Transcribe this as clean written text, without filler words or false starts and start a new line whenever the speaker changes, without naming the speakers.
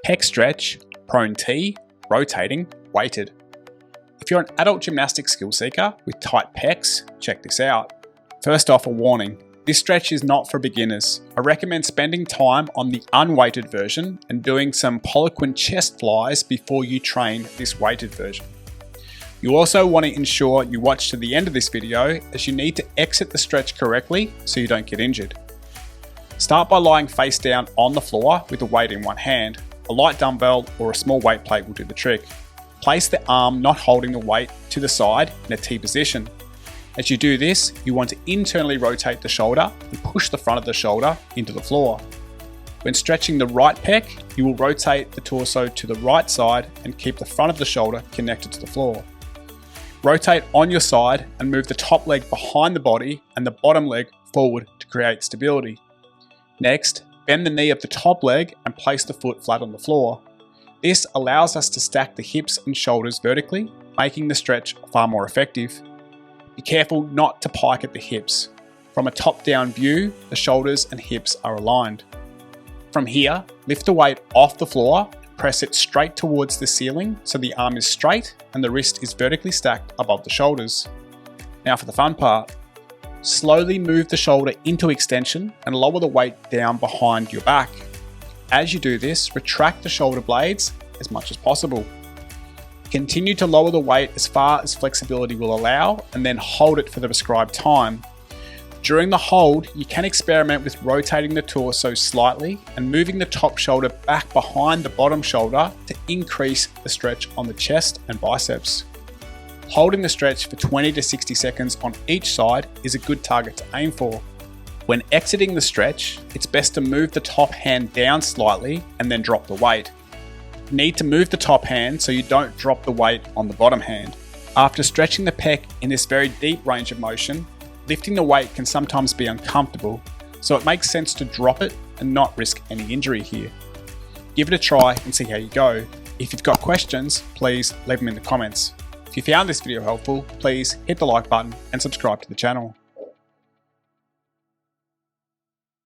pec stretch, prone T, rotating, weighted. If you're an adult gymnastic skill seeker with tight pecs, check this out. First off, a warning. This stretch is not for beginners. I recommend spending time on the unweighted version and doing some Poliquin chest flies before you train this weighted version. You also want to ensure you watch to the end of this video, as you need to exit the stretch correctly so you don't get injured. Start by lying face down on the floor with a weight in one hand. A light dumbbell or a small weight plate will do the trick. Place the arm not holding the weight to the side in a T position. As you do this, you want to internally rotate the shoulder and push the front of the shoulder into the floor. When stretching the right pec, you will rotate the torso to the right side and keep the front of the shoulder connected to the floor. Rotate on your side and move the top leg behind the body and the bottom leg forward to create stability. Next, bend the knee of the top leg and place the foot flat on the floor. This allows us to stack the hips and shoulders vertically, making the stretch far more effective. Be careful not to pike at the hips. From a top-down view, the shoulders and hips are aligned. From here, lift the weight off the floor, press it straight towards the ceiling so the arm is straight and the wrist is vertically stacked above the shoulders. Now for the fun part. Slowly move the shoulder into extension and lower the weight down behind your back. As you do this, retract the shoulder blades as much as possible. Continue to lower the weight as far as flexibility will allow and then hold it for the prescribed time. During the hold, you can experiment with rotating the torso slightly and moving the top shoulder back behind the bottom shoulder to increase the stretch on the chest and biceps. Holding the stretch for 20 to 60 seconds on each side is a good target to aim for. When exiting the stretch, it's best to move the top hand down slightly and then drop the weight. You need to move the top hand so you don't drop the weight on the bottom hand. After stretching the pec in this very deep range of motion, lifting the weight can sometimes be uncomfortable, so it makes sense to drop it and not risk any injury here. Give it a try and see how you go. If you've got questions, please leave them in the comments. If you found this video helpful, please hit the like button and subscribe to the channel.